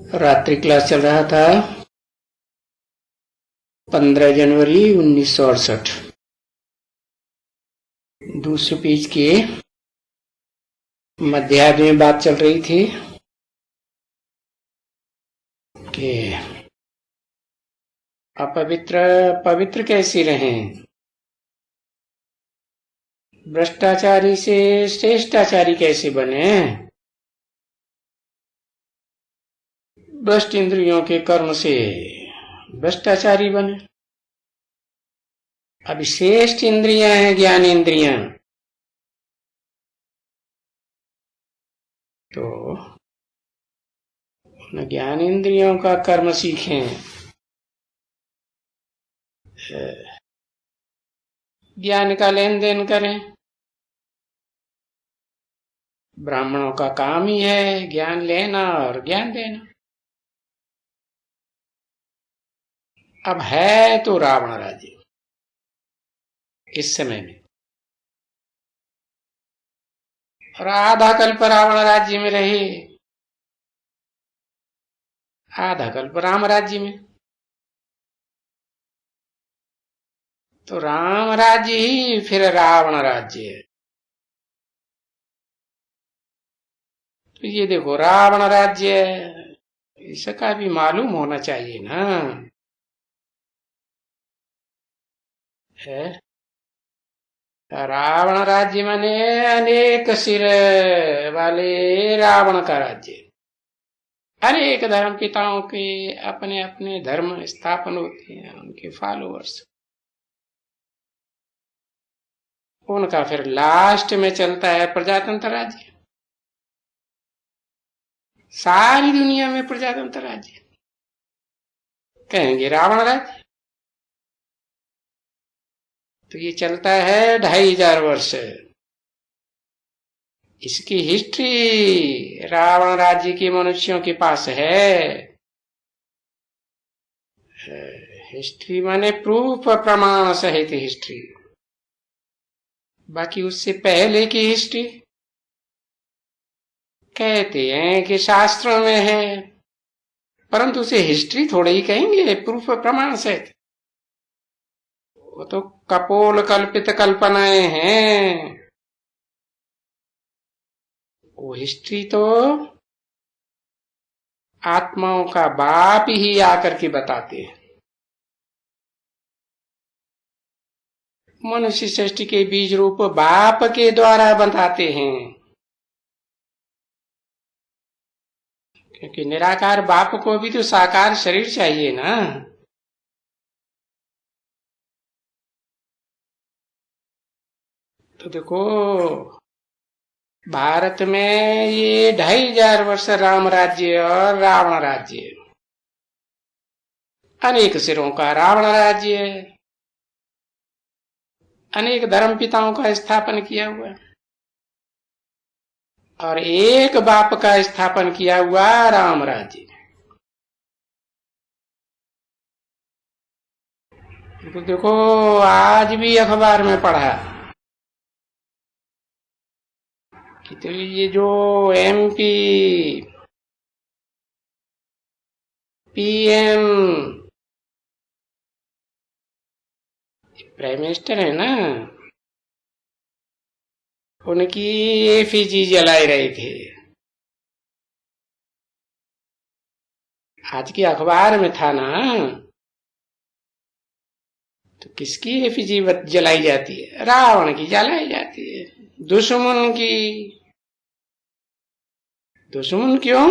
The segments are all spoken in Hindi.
रात्रि क्लास चल रहा था 15 जनवरी 1968। दूसरे पेज के मध्यार्ध में बात चल रही थी कि अपवित्र पवित्र कैसे रहें, भ्रष्टाचारी से श्रेष्ठाचारी कैसे बने, भ्रष्ट इंद्रियों के कर्म से भ्रष्टाचारी बने। अभी श्रेष्ठ इंद्रियां हैं ज्ञान इंद्रियां, तो ज्ञान इंद्रियों का कर्म सीखें, ज्ञान का लेन देन करें। ब्राह्मणों का काम ही है ज्ञान लेना और ज्ञान देना। अब है तो रावण राज्य इस समय में, और आधा कल्प रावण राज्य में रहे, आधा कल्प राम राज्य में, तो राम राज्य ही फिर रावण राज्य है। तो ये देखो रावण राज्य इसका भी मालूम होना चाहिए ना है। रावण राज्य माने अनेक सिर वाले रावण का राज्य, अनेक धर्म पिताओं के अपने अपने धर्म स्थापन होते हैं, उनके फॉलोअर्स, उनका फिर लास्ट में चलता है प्रजातंत्र राज्य। सारी दुनिया में प्रजातंत्र राज्य कहेंगे रावण राज्य। तो ये चलता है 2500 वर्ष। इसकी हिस्ट्री रावण राज्य के मनुष्यों के पास है। हिस्ट्री माने प्रूफ, प्रमाण सहित हिस्ट्री। बाकी उससे पहले की हिस्ट्री कहते हैं कि शास्त्रों में है, परंतु उसे हिस्ट्री थोड़े ही कहेंगे, प्रूफ प्रमाण सहित। वो तो कपोल कल्पित कल्पनाएं हैं। वो हिस्ट्री तो आत्माओं का बाप ही आकर के बताते हैं। मनुष्य सृष्टि के बीज रूप बाप के द्वारा बताते हैं, क्योंकि निराकार बाप को भी तो साकार शरीर चाहिए ना। तो देखो भारत में ये 2500 वर्ष राम राज्य और रावण राज्य, अनेक सिरों का रावण राज्य, अनेक धर्म पिताओं का स्थापन किया हुआ, और एक बाप का स्थापन किया हुआ राम राज्य। तो देखो आज भी अखबार में पढ़ा कि तो ये जो MP PM प्राइम मिनिस्टर है ना, उनकी एफिजी जलाए रहे थे। आज के अखबार में था ना। तो किसकी एफिजी जलाई जाती है? रावण की जलाई जाती है, दुश्मन की। दुश्मन क्यों?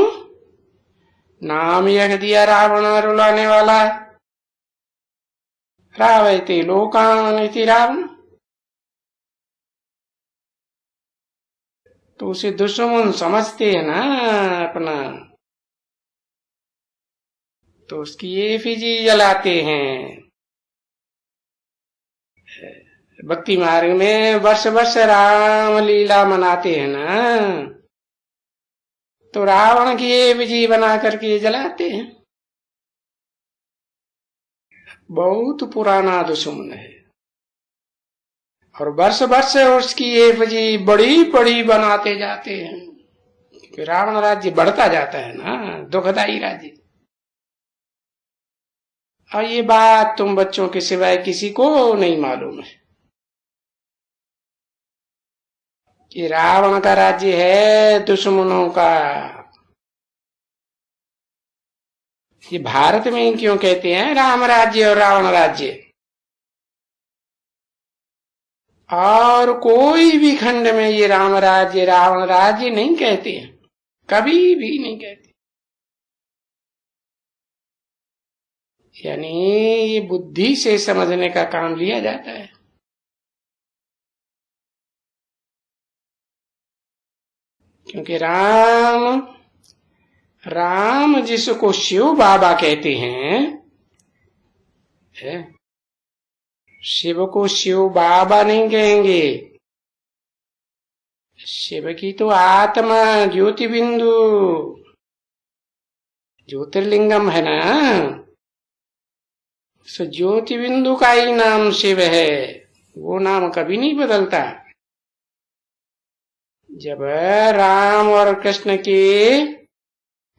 नाम यह दिया रावण रुलाने वाला, रावयते लोकान इति रावण। तो उसे दुश्मन समझते हैं ना अपना, तो उसकी एफिजी जलाते हैं। भक्ति मार्ग में वर्ष वर्ष राम लीला मनाते हैं ना, तो रावण की एफिजी बना करके जलाते हैं। बहुत पुराना दुश्मन है, और वर्ष वर्ष उसकी एफिजी बड़ी बड़ी बनाते जाते हैं। कि रावण राज्य बढ़ता जाता है ना, दुखदाई राज्य। और ये बात तुम बच्चों के सिवाय किसी को नहीं मालूम है कि रावण का राज्य है दुश्मनों का। ये भारत में ही क्यों कहते हैं राम राज्य और रावण राज्य, और कोई भी खंड में ये राम राज्य रावण राज्य नहीं कहते हैं, कभी भी नहीं कहते। यानी ये बुद्धि से समझने का काम लिया जाता है। क्योंकि राम जिसको शिव बाबा कहते हैं, शिव को शिव बाबा नहीं कहेंगे। शिव की तो आत्मा ज्योति बिंदु ज्योतिर्लिंगम है ना, सो ज्योति बिंदु का ही नाम शिव है, वो नाम कभी नहीं बदलता। जब राम और कृष्ण के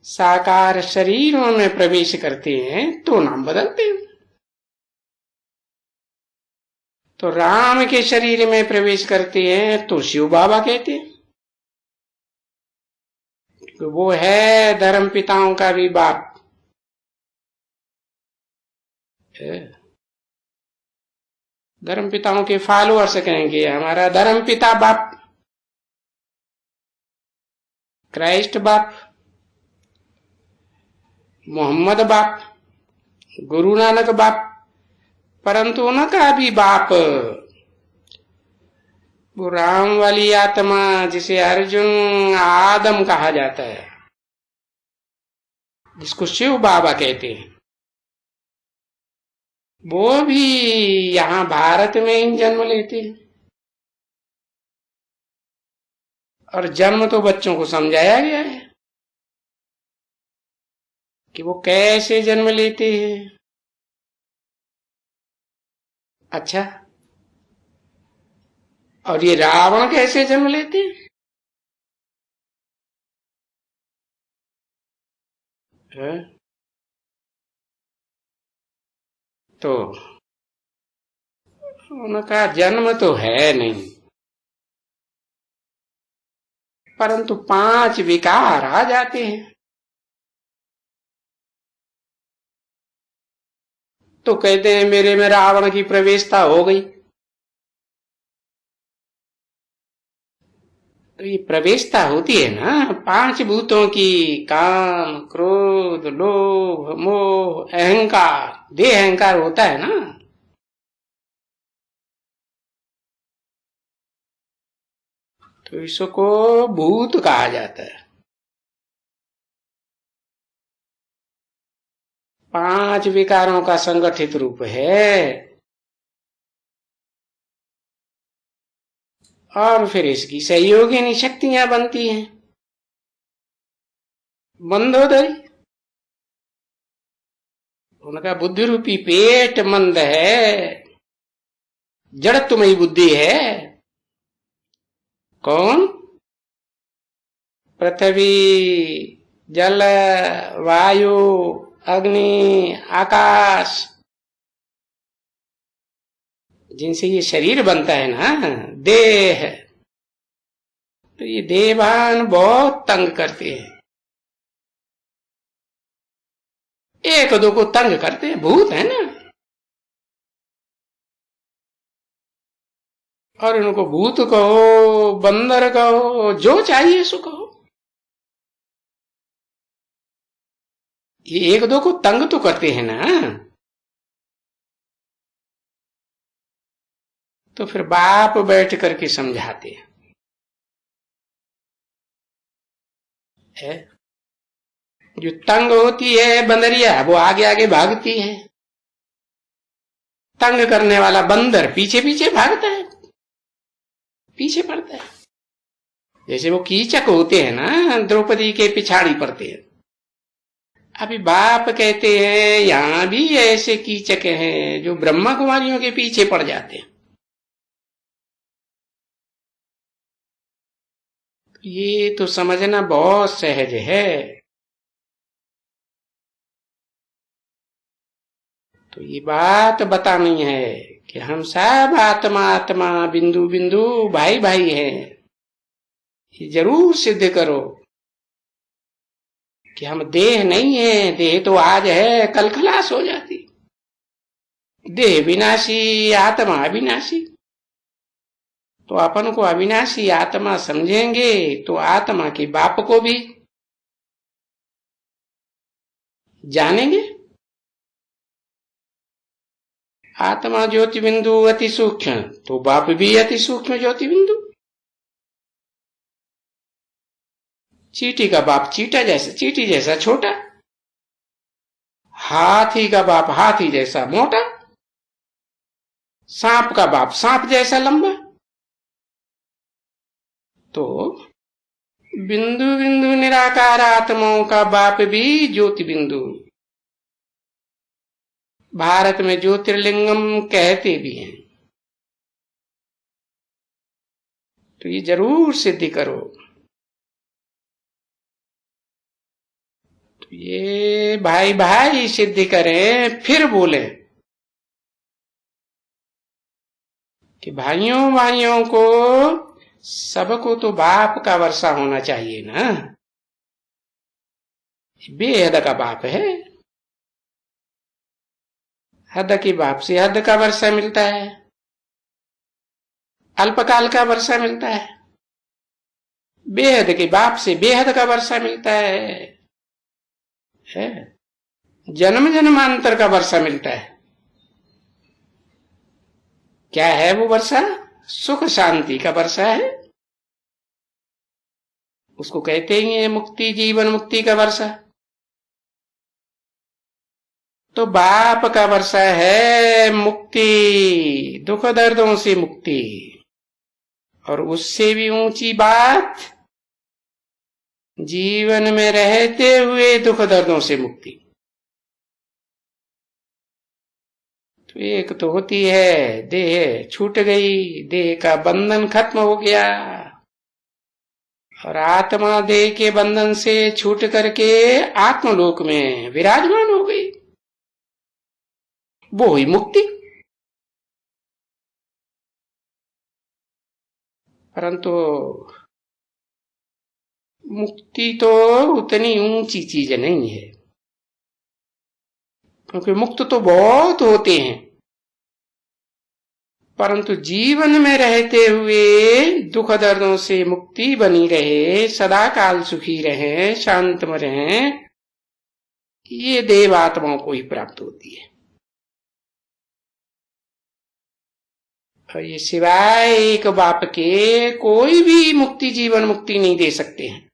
साकार शरीरों में प्रवेश करते हैं तो नाम बदलते हैं। तो राम के शरीर में प्रवेश करते हैं तो शिव बाबा कहते हैं, वो है धर्म पिताओं का भी बाप। धर्म पिताओं के फॉलोअर्स कहेंगे हमारा धर्म पिता बाप, क्राइस्ट बाप, मोहम्मद बाप, गुरु नानक बाप। परंतु उनका भी बाप वो राम वाली आत्मा जिसे अर्जुन आदम कहा जाता है, जिसको शिव बाबा कहते हैं, वो भी यहाँ भारत में ही जन्म लेते हैं। और जन्म तो बच्चों को समझाया गया है कि वो कैसे जन्म लेते हैं। अच्छा, और ये रावण कैसे जन्म लेते हैं? तो उनका जन्म तो है नहीं, परंतु 5 विकार आ जाते हैं। तो कहते हैं मेरे में रावण की प्रवेशता हो गई। तो ये प्रवेशता होती है ना 5 भूतों की, काम, क्रोध, लोभ, मोह, अहंकार, देह अहंकार होता है ना। तो इसको भूत कहा जाता है। 5 विकारों का संगठित रूप है। और फिर इसकी सहयोगिनी शक्तियां बनती हैं। मंदोदरी, उनका बुद्धि रूपी पेट मंद है, जड़त्वमयी बुद्धि है। कौन? पृथ्वी, जल, वायु, अग्नि, आकाश, जिनसे ये शरीर बनता है ना, देह। तो ये देवान बहुत तंग करते हैं, एक दो को तंग करते हैं, भूत है ना। और इनको भूत कहो, बंदर कहो, जो चाहिए सो कहो, ये एक दो को तंग तो करते हैं ना। तो फिर बाप बैठ करके समझाते है। जो तंग होती है बंदरिया, वो आगे आगे भागती है। तंग करने वाला बंदर पीछे पीछे भागता है, पीछे पड़ता है। जैसे वो कीचक होते हैं ना, द्रौपदी के पिछाड़ी पड़ते हैं। अभी बाप कहते हैं यहां भी ऐसे कीचक हैं जो ब्रह्मा कुमारियों के पीछे पड़ जाते हैं। ये तो समझना बहुत सहज है। तो ये बात बतानी है कि हम सब आत्मा आत्मा, बिंदु बिंदु, भाई भाई हैं। ये जरूर सिद्ध करो कि हम देह नहीं है। देह तो आज है, कल खलास हो जाती। देह विनाशी, आत्मा अविनाशी। तो अपन को अविनाशी आत्मा समझेंगे तो आत्मा के बाप को भी जानेंगे। आत्मा ज्योति बिंदु अति सूक्ष्म, तो बाप भी अति सूक्ष्म ज्योति बिंदु। चींटी का बाप चींटी जैसा छोटा, हाथी का बाप हाथी जैसा मोटा, सांप का बाप सांप जैसा लंबा। तो बिंदु बिंदु निराकार आत्माओं का बाप भी ज्योति बिंदु। भारत में ज्योतिर्लिंगम कहते भी हैं। तो ये जरूर सिद्धि करो। तो ये भाई भाई सिद्धि करें, फिर बोले कि भाइयों भाइयों को सबको तो बाप का वर्षा होना चाहिए ना। बेहद का बाप है। हद के बाप से हद का वर्षा मिलता है, अल्पकाल का वर्षा मिलता है। बेहद के बाप से बेहद का वर्षा मिलता है। जन्म जन्मांतर का वर्षा मिलता है। क्या है वो वर्षा? सुख शांति का वर्षा है। उसको कहते हैं मुक्ति, जीवन मुक्ति का वर्षा। तो बाप का वर्षा है मुक्ति, दुख दर्दों से मुक्ति। और उससे भी ऊंची बात, जीवन में रहते हुए दुख दर्दों से मुक्ति। तो एक तो होती है देह छूट गई, देह का बंधन खत्म हो गया, और आत्मा देह के बंधन से छूट करके आत्मलोक में विराजमान हो गई। वो हुई मुक्ति। परंतु मुक्ति तो उतनी ऊंची चीज नहीं है, क्योंकि मुक्त तो बहुत होते हैं, परंतु जीवन में रहते हुए दुख दर्दों से मुक्ति बनी रहे, सदा काल सुखी रहे, शांत में रहे, ये देव आत्माओं को ही प्राप्त होती है। और ये सिवाय एक बाप के कोई भी मुक्ति, जीवन मुक्ति नहीं दे सकते हैं।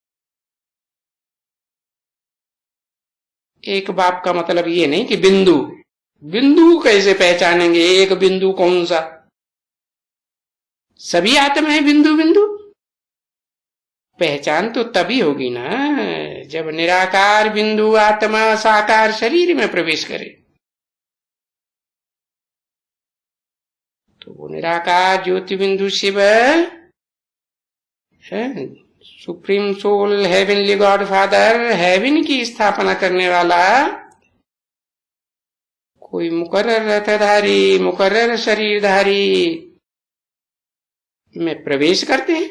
एक बाप का मतलब ये नहीं कि बिंदु, बिंदु कैसे पहचानेंगे? एक बिंदु कौन सा? सभी आत्मा है बिंदु बिंदु। पहचान तो तभी होगी ना जब निराकार बिंदु आत्मा साकार शरीर में प्रवेश करे। तो वो निराकार ज्योति बिंदु शिव है, supreme soul, heavenly God father, heaven की स्थापना करने वाला, कोई मुकर्रर रथधारी, मुकर्रर शरीरधारी में प्रवेश करते हैं।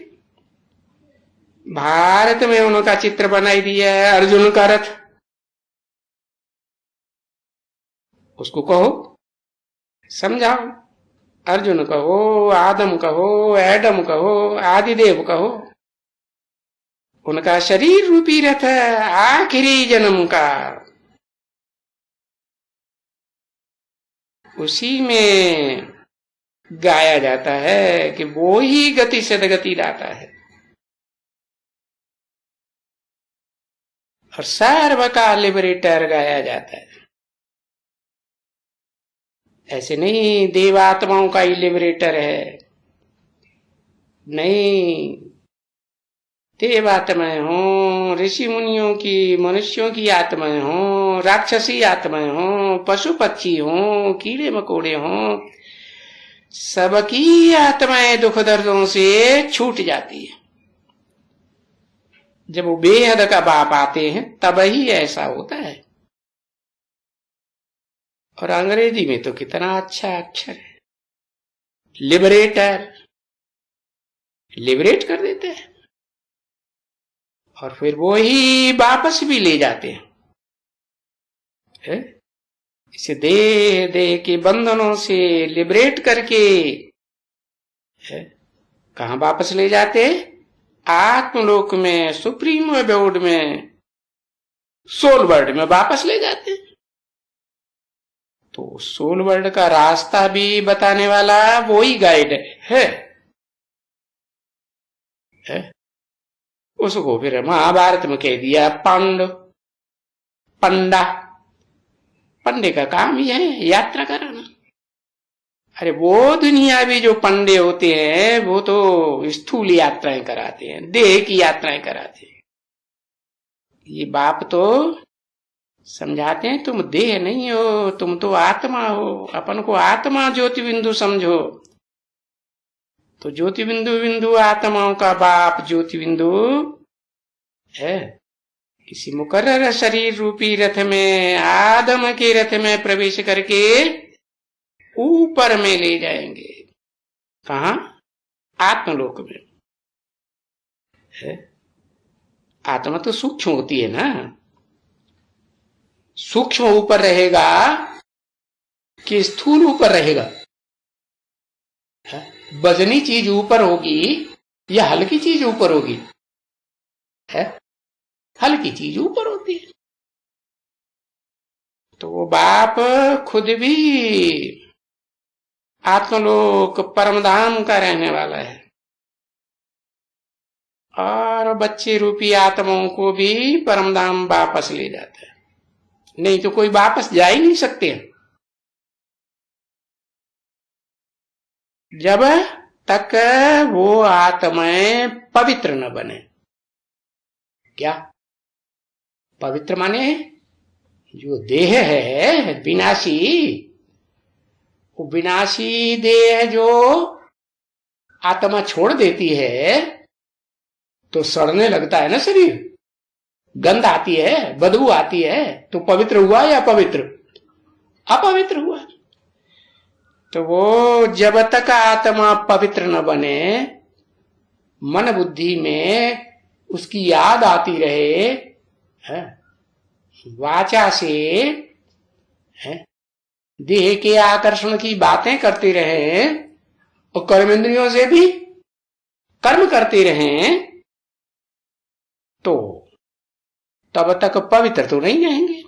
भारत में उनका चित्र बनाई दिया है, अर्जुन का रथ। उसको कहो, समझाओ। अर्जुन कहो, आदम कहो, एडम कहो, आदिदेव कहो, उनका शरीर रूपी रथ आखिरी जन्म का, उसी में गाया जाता है कि वो ही गति सदगति दाता है और सर्व का लिबरेटर गाया जाता है। ऐसे नहीं देवात्माओं का ही लिबरेटर है, नहीं। देवात्माएं हों, ऋषि मुनियों की, मनुष्यों की आत्माएं हों, राक्षसी आत्माएं हों, पशु पक्षी हों, कीड़े मकोड़े हों, सबकी आत्माएं दुख दर्दों से छूट जाती है। जब वो बेहद का बाप आते हैं तब ही ऐसा होता है। और अंग्रेजी में तो कितना अच्छा अक्षर है, लिबरेटर, लिबरेट कर देते हैं और फिर वो ही वापस भी ले जाते हैं। इसे देह देह के बंधनों से लिबरेट करके कहां वापस ले जाते? आत्मलोक में, सुप्रीम अबोर्ड में, सोल वर्ल्ड में वापस ले जाते। तो सोल वर्ल्ड का रास्ता भी बताने वाला वो ही गाइड है। उसको फिर महाभारत में कह दिया पंडा। पंडे का काम ही है यात्रा कराना। अरे वो दुनिया भी जो पंडे होते हैं वो तो स्थूल यात्राएं कराते हैं, देह की यात्राएं कराते हैं। ये बाप तो समझाते हैं तुम देह नहीं हो, तुम तो आत्मा हो, अपन को आत्मा ज्योति बिंदु समझो। तो ज्योति बिंदु बिंदु आत्माओं का बाप ज्योति बिंदु है। किसी मुकर्रर शरीर रूपी रथ में, आदम के रथ में प्रवेश करके ऊपर में ले जाएंगे। कहा? आत्मलोक में है। आत्मा तो सूक्ष्म होती है ना। सूक्ष्म ऊपर रहेगा कि स्थूल ऊपर रहेगा? वजनी चीज ऊपर होगी या हल्की चीज ऊपर होगी? है हल्की चीज ऊपर होती है। तो वो बाप खुद भी आत्मलोक परमधाम का रहने वाला है और बच्चे रूपी आत्माओं को भी परमधाम वापस ले जाता है। नहीं तो कोई वापस जा ही नहीं सकते जब तक वो आत्माएं पवित्र न बने। क्या पवित्र माने? जो देह है विनाशी, वो विनाशी देह जो आत्मा छोड़ देती है तो सड़ने लगता है ना शरीर, गंध आती है, बदबू आती है। तो पवित्र हुआ या अपवित्र? अपवित्र हुआ। तो वो जब तक आत्मा पवित्र न बने, मन बुद्धि में उसकी याद आती रहे, वाचा से देह के आकर्षण की बातें करते रहे और कर्मेंद्रियों से भी कर्म करते रहे, तो तब तक पवित्र तो नहीं रहेंगे।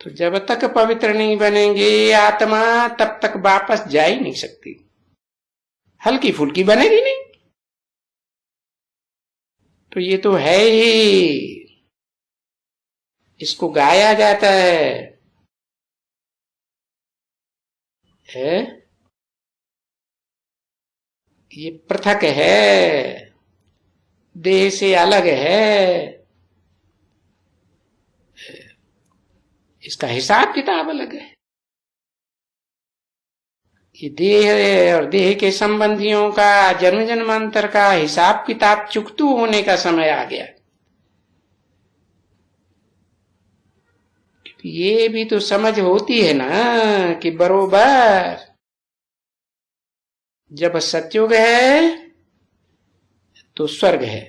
तो जब तक पवित्र नहीं बनेंगे आत्मा, तब तक वापस जा ही नहीं सकती, हल्की फुल्की बनेगी नहीं। तो ये तो है ही, इसको गाया जाता है ये पृथक है, देह से अलग है, इसका हिसाब किताब अलग है। ये देह और देह के संबंधियों का जन्म जन्मांतर का हिसाब किताब चुकतू होने का समय आ गया। ये भी तो समझ होती है ना कि बरोबर जब सतयुग है तो स्वर्ग है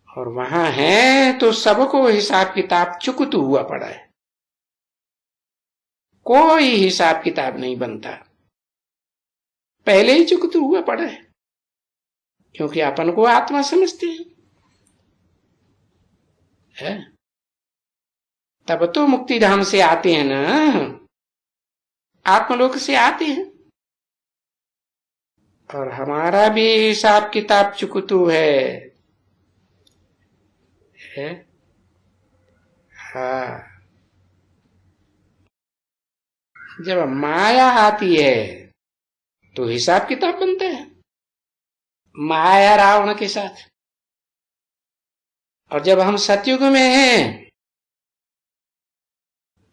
और वहां है तो सबको हिसाब किताब चुकतू हुआ पड़ा है, कोई हिसाब किताब नहीं बनता, पहले ही चुकतू हुआ पड़ा है, क्योंकि अपन को आत्मा समझते हैं। तब तो मुक्ति धाम से आते हैं ना, आत्मलोक से आते हैं। और हमारा भी हिसाब किताब चुकतू है। हाँ, जब माया आती है तो हिसाब किताब बनता है, माया रावण के साथ। और जब हम सतयुग में हैं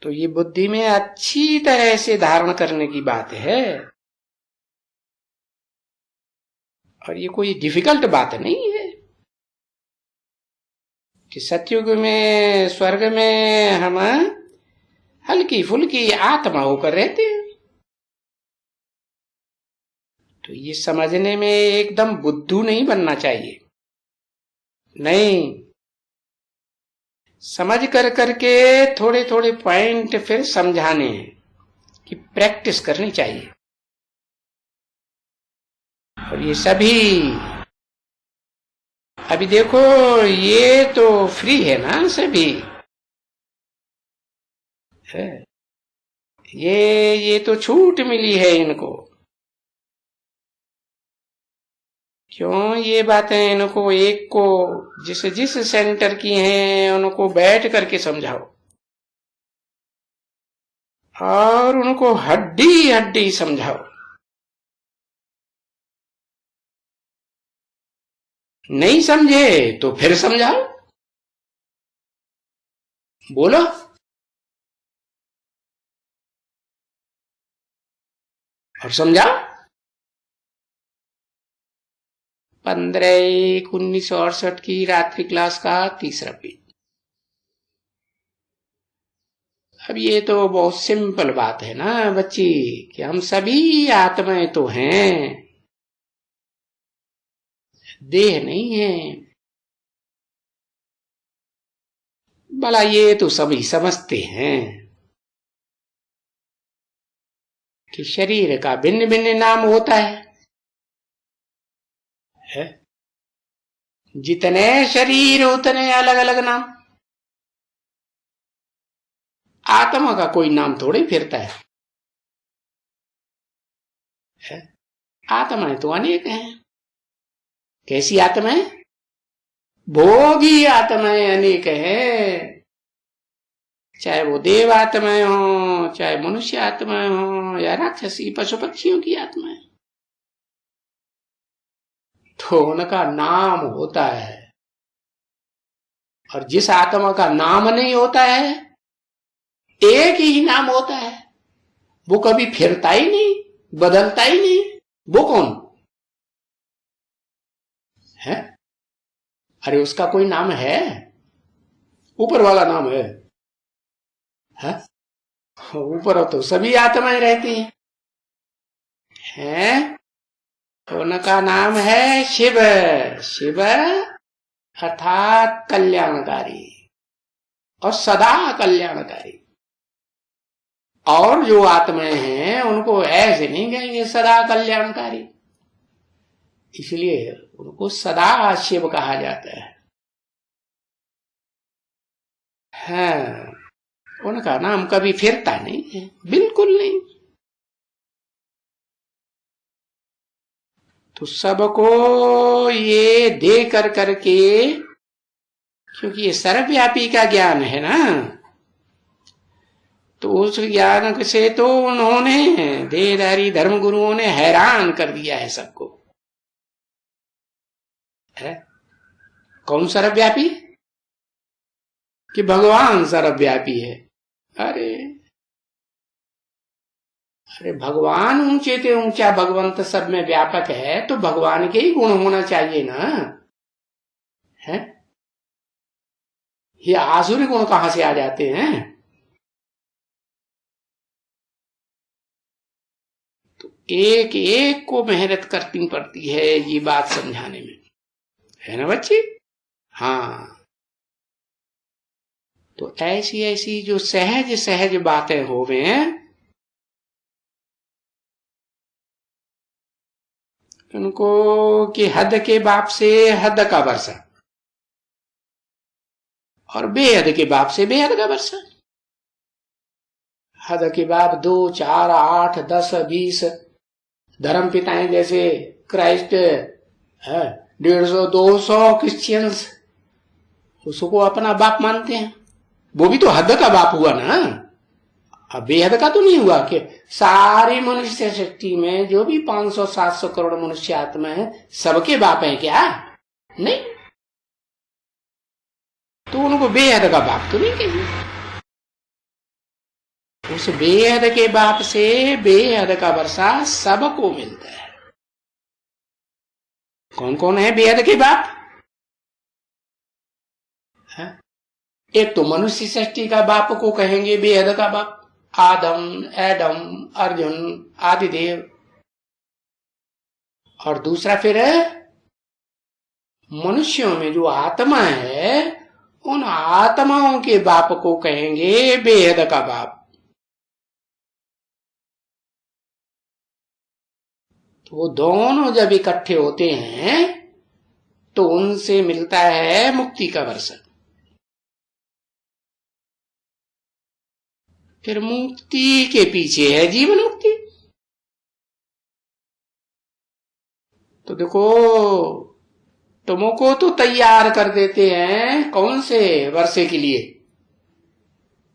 तो ये बुद्धि में अच्छी तरह से धारण करने की बात है। और ये कोई डिफिकल्ट बात नहीं है कि सतयुग में स्वर्ग में हम हल्की फुल्की आत्मा होकर रहते हैं। तो ये समझने में एकदम बुद्धू नहीं बनना चाहिए, नहीं, समझ कर करके थोड़े थोड़े पॉइंट फिर समझाने हैं कि प्रैक्टिस करनी चाहिए। और ये सभी अभी देखो, ये तो फ्री है ना सभी है। ये तो छूट मिली है इनको। क्यों ये बातें इनको एक को जिस सेंटर की हैं उनको बैठ करके समझाओ और उनको हड्डी हड्डी समझाओ। नहीं समझे तो फिर समझाओ, बोलो। और समझाओ। 15/1/1968 की रात्रि क्लास का तीसरा पेज। अब ये तो बहुत सिंपल बात है ना बच्ची कि हम सभी आत्माएं तो हैं, देह नहीं है। भला ये तो सभी समझते हैं कि शरीर का भिन्न भिन्न नाम होता है? जितने शरीर उतने अलग अलग नाम। आत्मा का कोई नाम थोड़ी फिरता है? आत्माएं तो अनेक हैं। कैसी आत्माएं? भोगी आत्माएं अनेक हैं। चाहे वो देव आत्माएं हो, चाहे मनुष्य आत्माएं हो, या राक्षसी पशु पक्षियों की आत्माएं, तो उनका नाम होता है। और जिस आत्मा का नाम नहीं होता है, एक ही नाम होता है, वो कभी फिरता ही नहीं, बदलता ही नहीं, वो कौन है? अरे उसका कोई नाम है? ऊपर वाला नाम है? ऊपर तो सभी आत्माएं रहती हैं। उनका नाम है शिव। शिव अर्थात कल्याणकारी और सदा कल्याणकारी। और जो आत्माएं हैं उनको ऐसे नहीं कहेंगे सदा कल्याणकारी, इसलिए उनको सदा शिव कहा जाता है। हाँ, उनका नाम कभी फिरता नहीं है, बिल्कुल नहीं। तो सबको ये दे कर करके, क्योंकि ये सर्वव्यापी का ज्ञान है ना, तो उस ज्ञान से तो उन्होंने देहधारी धर्म गुरुओं ने हैरान कर दिया है सबको। है कौन सर्वव्यापी? कि भगवान सर्वव्यापी है। अरे अरे भगवान ऊंचे से ऊंचा भगवंत सब में व्यापक है, तो भगवान के ही गुण होना चाहिए ना। है ये आसुरी गुण कहां से आ जाते हैं? तो एक एक को मेहनत करनी पड़ती है ये बात समझाने में, है ना बच्ची? हाँ, तो ऐसी ऐसी जो सहज सहज बातें हो गए, उनको कि हद के बाप से हद का वर्षा और बेहद के बाप से बेहद का वर्षा। हद के बाप 2, 4, 8, 10, 20 धर्म पिताएं जैसे क्राइस्ट है, 150, 200 क्रिश्चियंस उसको अपना बाप मानते हैं। वो भी तो हद का बाप हुआ ना, अब बेहद का तो नहीं हुआ कि सारी मनुष्य सृष्टि में जो भी 500-700 करोड़ मनुष्य आत्मा है सबके बाप है क्या? नहीं, तो उनको बेहद का बाप तो नहीं कहेंगे। उस बेहद के बाप से बेहद का वर्षा सबको मिलता है। कौन कौन है बेहद के बाप? है? एक तो मनुष्य सृष्टि का बाप को कहेंगे बेहद का बाप, आदम, एडम, अर्जुन, आदिदेव। और दूसरा फिर मनुष्यों में जो आत्मा है उन आत्माओं के बाप को कहेंगे बेहद का बाप। तो वो दोनों जब इकट्ठे होते हैं तो उनसे मिलता है मुक्ति का वर्षा। फिर मुक्ति के पीछे है जीवन मुक्ति। तो देखो, तुमको तो तैयार कर देते हैं कौन से वर्षे के लिए?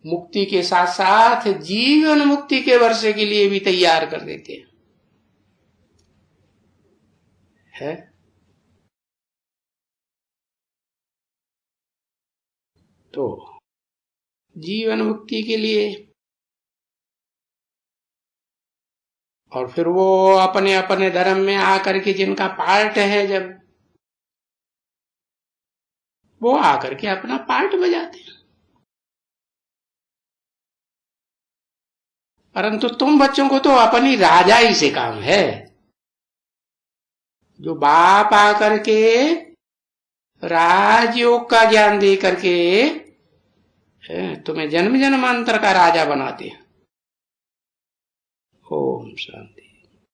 मुक्ति के साथ साथ जीवन मुक्ति के वर्षे के लिए भी तैयार कर देते हैं। है? तो जीवन मुक्ति के लिए, और फिर वो अपने अपने धर्म में आकर के जिनका पार्ट है, जब वो आकर के अपना पार्ट बजाते हैं। परंतु तुम बच्चों को तो अपनी राजाई से काम है। जो बाप आकर के राजयोग का ज्ञान दे करके तुम्हें जन्म जन्मांतर का राजा बनाते हैं। ओम शांति।